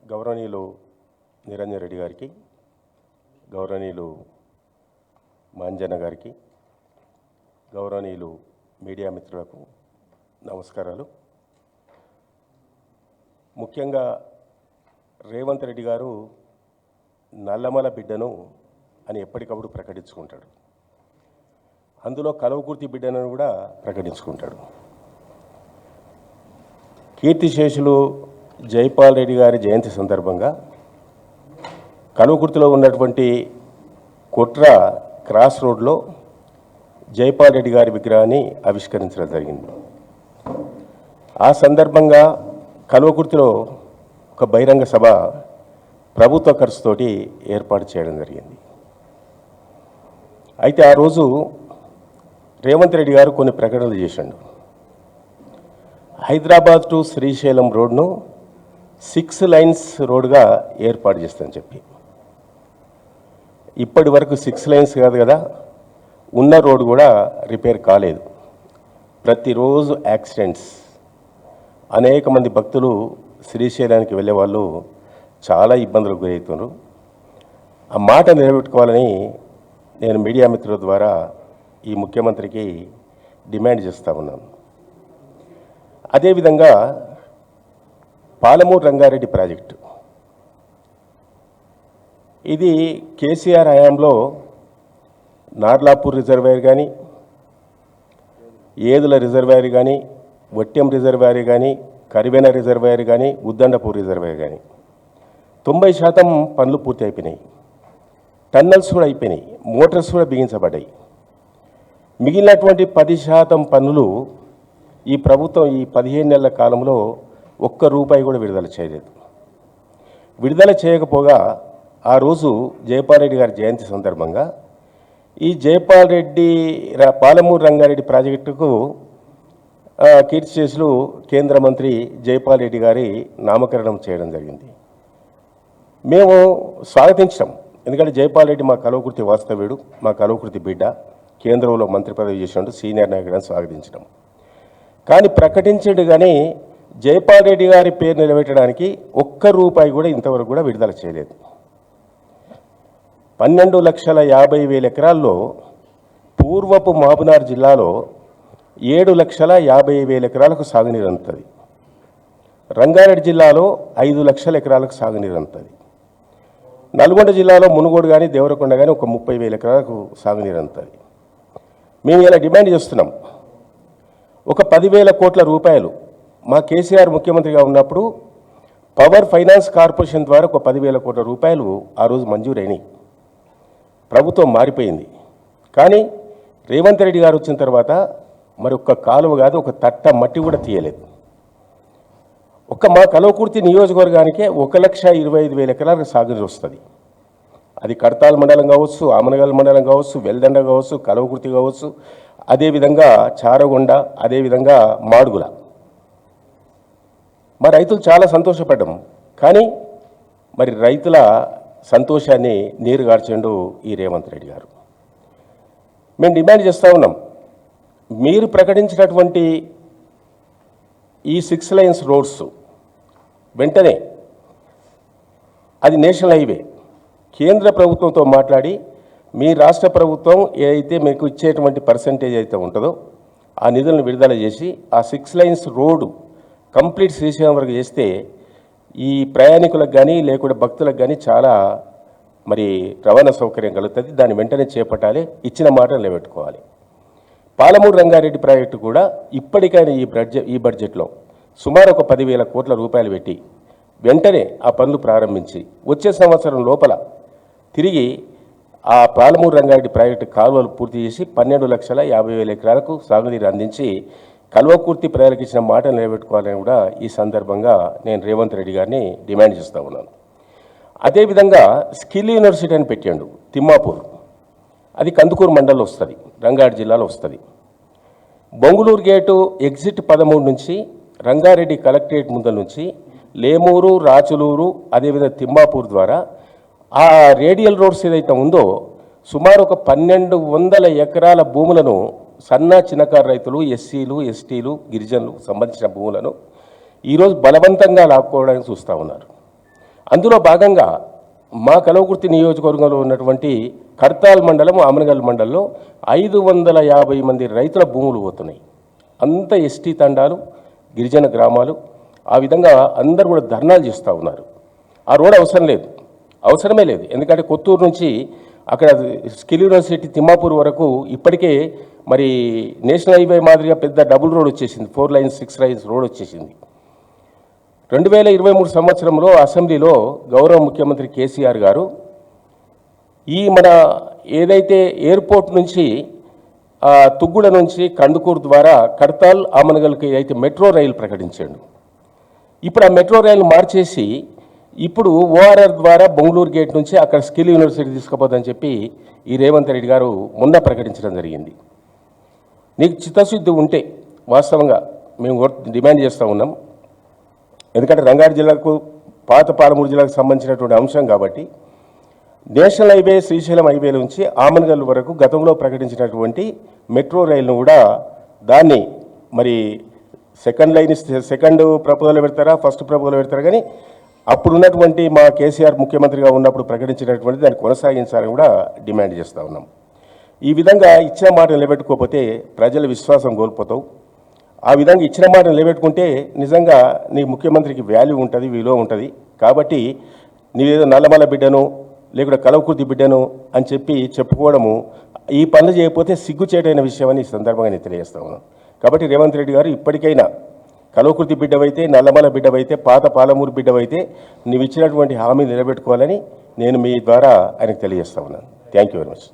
గౌరవనీయులు నిరంజన్ రెడ్డి గారికి, గౌరవనీయులు మాంజన్న గారికి, గౌరవనీయులు మీడియా మిత్రులకు నమస్కారాలు. ముఖ్యంగా రేవంత్ రెడ్డి గారు నల్లమల బిడ్డను అని ఎప్పటికప్పుడు ప్రకటించుకుంటాడు. అందులో కలవకుర్తి బిడ్డను కూడా ప్రకటించుకుంటాడు. కీర్తిశేషులు జైపాల్ రెడ్డి గారి జయంతి సందర్భంగా కలవకుర్తిలో ఉన్నటువంటి కుట్ర క్రాస్ రోడ్లో జైపాల్ రెడ్డి గారి విగ్రహాన్ని ఆవిష్కరించడం జరిగింది. ఆ సందర్భంగా కల్వకుర్తిలో ఒక బహిరంగ సభ ప్రభుత్వ ఖర్చుతోటి ఏర్పాటు చేయడం జరిగింది. అయితే ఆ రోజు రేవంత్ రెడ్డి గారు కొన్ని ప్రకటనలు చేశాడు. హైదరాబాద్ టు శ్రీశైలం రోడ్ను 6 లైన్స్ రోడ్గా ఏర్పాటు చేస్తానని చెప్పి, ఇప్పటి వరకు 6 లైన్స్ కాదు కదా, ఉన్న రోడ్డు కూడా రిపేర్ కాలేదు. ప్రతిరోజు యాక్సిడెంట్స్, అనేక మంది భక్తులు శ్రీశైలానికి వెళ్ళే వాళ్ళు చాలా ఇబ్బందులకు గురవుతున్నారు. ఆ మాట నిలబెట్టుకోవాలని నేను మీడియా మిత్రుల ద్వారా ఈ ముఖ్యమంత్రికి డిమాండ్ చేస్తూ ఉన్నాను. అదేవిధంగా పాలమూరు రంగారెడ్డి ప్రాజెక్టు, ఇది కేసీఆర్ హయాంలో నార్లాపూర్ రిజర్వాయర్ కానీ, ఏదుల రిజర్వాయర్ కానీ, వట్టెం రిజర్వాయర్ కానీ, కరివెన రిజర్వాయర్ కానీ, ఉద్దండపూర్ రిజర్వాయర్ కానీ 90% పనులు పూర్తి అయిపోయినాయి. టన్నల్స్ కూడా అయిపోయినాయి, మోటార్స్ కూడా బిగించబడ్డాయి. మిగిలినటువంటి 10% పనులు ఈ ప్రభుత్వం ఈ 15 నెలల కాలంలో ఒక్క రూపాయి కూడా విడుదల చేయలేదు. విడుదల చేయకపోగా ఆ రోజు జైపాల్ రెడ్డి గారి జయంతి సందర్భంగా ఈ జైపాల్ రెడ్డి పాలమూరు రంగారెడ్డి ప్రాజెక్టుకు కీర్తిశేషులు కేంద్ర మంత్రి జైపాల్ రెడ్డి గారి నామకరణం చేయడం జరిగింది. మేము స్వాగతించాం. ఎందుకంటే జైపాల్ రెడ్డి మా కల్వకుర్తి వాస్తవ్యుడు, మా కల్వకుర్తి బిడ్డ, కేంద్రంలో మంత్రి పదవి చేసినట్టు సీనియర్ నాయకుడని స్వాగతించడం. కానీ ప్రకటించాడు కానీ జైపాల్ రెడ్డి గారి పేరు నిలబెట్టడానికి ఒక్క రూపాయి కూడా ఇంతవరకు కూడా విడుదల చేయలేదు. 12,50,000 ఎకరాల్లో పూర్వపు మహబూబ్నగర్ జిల్లాలో 7,50,000 ఎకరాలకు సాగునీరు అందుతుంది. రంగారెడ్డి జిల్లాలో 5,00,000 ఎకరాలకు సాగునీరు అందుతుంది. నల్గొండ జిల్లాలో మునుగోడు కానీ దేవరకొండ కానీ ఒక 30,000 ఎకరాలకు సాగునీరు అందుతుంది. మేము ఇలా డిమాండ్ చేస్తున్నాం. ఒక 10,000 కోట్ల రూపాయలు మా కేసీఆర్ ముఖ్యమంత్రిగా ఉన్నప్పుడు పవర్ ఫైనాన్స్ కార్పొరేషన్ ద్వారా ఒక 10,000 కోట్ల రూపాయలు ఆ రోజు మంజూరైనాయి. ప్రభుత్వం మారిపోయింది. కానీ రేవంత్ రెడ్డి గారు వచ్చిన తర్వాత మరి ఒక్క కాలువ కాదు, ఒక తట్ట మట్టి కూడా తీయలేదు. ఒక్క మా కల్వకుర్తి నియోజకవర్గానికే 1,25,000 ఎకరాలకు సాగునీరు వస్తుంది. అది కడతాల్ మండలం కావచ్చు, ఆమనగల్ మండలం కావచ్చు, వెల్దండ కావచ్చు, కల్వకుర్తి కావచ్చు, అదేవిధంగా చారగొండ, అదేవిధంగా మాడుగుల. మా రైతులు చాలా సంతోషపడ్డాం. కానీ మరి రైతుల సంతోషాన్ని నీరుగార్చండు ఈ రేవంత్ రెడ్డి గారు. మేము డిమాండ్ చేస్తూ ఉన్నాం, మీరు ప్రకటించినటువంటి ఈ 6 లైన్స్ రోడ్స్ వెంటనే, అది నేషనల్ హైవే, కేంద్ర ప్రభుత్వంతో మాట్లాడి మీ రాష్ట్ర ప్రభుత్వం ఏదైతే మీకు ఇచ్చేటువంటి పర్సంటేజ్ అయితే ఉంటుందో ఆ నిధులను విడుదల చేసి ఆ 6 లైన్స్ రోడ్డు కంప్లీట్ శ్రీశైలం వరకు చేస్తే ఈ ప్రయాణికులకు కానీ లేకుంటే భక్తులకు కానీ చాలా మరి రవాణా సౌకర్యం కలుగుతుంది. దాన్ని వెంటనే చేపట్టాలి, ఇచ్చిన మాట నిలబెట్టుకోవాలి. పాలమూరు రంగారెడ్డి ప్రాజెక్టు కూడా ఇప్పటికైనా ఈ బడ్జెట్లో సుమారు ఒక 10,000 కోట్ల రూపాయలు పెట్టి వెంటనే ఆ పనులు ప్రారంభించి వచ్చే సంవత్సరం లోపల తిరిగి ఆ పాలమూరు రంగారెడ్డి ప్రాజెక్టు కాలువలు పూర్తి చేసి 12,50,000 ఎకరాలకు సాగునీరు అందించి కల్వకుర్తి ప్రజలకు ఇచ్చిన మాట నిలబెట్టుకోవాలని కూడా ఈ సందర్భంగా నేను రేవంత్ రెడ్డి గారిని డిమాండ్ చేస్తూ ఉన్నాను. అదేవిధంగా స్కిల్ యూనివర్సిటీ అని పెట్టాడు తిమ్మాపూర్, అది కందుకూరు మండలంలో వస్తుంది, రంగారెడ్డి జిల్లాలో వస్తుంది. బొంగుళూరు గేటు ఎగ్జిట్ 13 నుంచి రంగారెడ్డి కలెక్టరేట్ ముందల నుంచి లేమూరు, రాచులూరు, అదేవిధంగా తిమ్మాపూర్ ద్వారా ఆ రేడియల్ రోడ్స్ ఏదైతే ఉందో సుమారు ఒక 1,200 ఎకరాల భూములను సన్న చిన్నకారు రైతులు, ఎస్సీలు, ఎస్టీలు, గిరిజనులు సంబంధించిన భూములను ఈరోజు బలవంతంగా లాక్కోవడానికి చూస్తూ ఉన్నారు. అందులో భాగంగా మా కలవకుర్తి నియోజకవర్గంలో ఉన్నటువంటి కర్తాల్ మండలం, ఆమనగల్ మండలంలో 550 మంది రైతుల భూములు పోతున్నాయి. అంత ఎస్టీ తండాలు, గిరిజన గ్రామాలు. ఆ విధంగా అందరూ కూడా ధర్నాలు చేస్తూ ఉన్నారు. ఆ రోడ్ అవసరమే లేదు. ఎందుకంటే కొత్తూరు నుంచి అక్కడ స్కిల్ యూనివర్సిటీ తిమ్మాపూర్ వరకు ఇప్పటికే మరి నేషనల్ హైవే మాదిరిగా పెద్ద డబుల్ రోడ్ వచ్చేసింది. 4 లైన్స్ 6 లైన్స్ రోడ్ వచ్చేసింది. 2023 సంవత్సరంలో అసెంబ్లీలో గౌరవ ముఖ్యమంత్రి కేసీఆర్ గారు ఈ మన ఏదైతే ఎయిర్పోర్ట్ నుంచి తుగ్గుడ నుంచి కందుకూరు ద్వారా కడతాల్ ఆమనగల్కి అయితే మెట్రో రైలు ప్రకటించాడు. ఇప్పుడు ఆ మెట్రో రైలు మార్చేసి ఇప్పుడు ఓఆర్ఆర్ ద్వారా బెంగళూరు గేట్ నుంచి అక్కడ స్కిల్ యూనివర్సిటీ తీసుకుపోదని చెప్పి ఈ రేవంత్ రెడ్డి గారు మొన్న ప్రకటించడం జరిగింది. నీకు చిత్తశుద్ధి ఉంటే వాస్తవంగా మేము డిమాండ్ చేస్తూ ఉన్నాం. ఎందుకంటే రంగారెడ్డి జిల్లాకు, పాత పాలమూరు జిల్లాకు సంబంధించినటువంటి అంశం కాబట్టి నేషనల్ హైవే శ్రీశైలం హైవే నుంచి ఆమనగల్ వరకు గతంలో ప్రకటించినటువంటి మెట్రో రైలును కూడా దాన్ని మరి సెకండ్ ప్రపోజల్ పెడతారా, ఫస్ట్ ప్రపోజల్ పెడతారా, కానీ అప్పుడున్నటువంటి మా కేసీఆర్ ముఖ్యమంత్రిగా ఉన్నప్పుడు ప్రకటించినటువంటి దాన్ని కొనసాగించాలని కూడా డిమాండ్ చేస్తూ ఉన్నాం. ఈ విధంగా ఇచ్చిన మాట నిలబెట్టుకోకపోతే ప్రజల విశ్వాసం కోల్పోతావు. ఆ విధంగా ఇచ్చిన మాట నిలబెట్టుకుంటే నిజంగా నీ ముఖ్యమంత్రికి వాల్యూ ఉంటుంది, విలువ ఉంటుంది. కాబట్టి నీవేదో నల్లమల బిడ్డను లేకుంటే కలవకుర్తి బిడ్డను అని చెప్పి చెప్పుకోవడము, ఈ పనులు చేయకపోతే సిగ్గుచేటైన విషయం అని ఈ సందర్భంగా నేను తెలియజేస్తా ఉన్నాను. కాబట్టి రేవంత్ రెడ్డి గారు ఇప్పటికైనా కలవకుర్తి బిడ్డవైతే, నల్లమల బిడ్డవైతే, పాత పాలమూరు బిడ్డవైతే నీవు ఇచ్చినటువంటి హామీ నిలబెట్టుకోవాలని నేను మీ ద్వారా ఆయనకు తెలియజేస్తా ఉన్నాను. Thank you very much.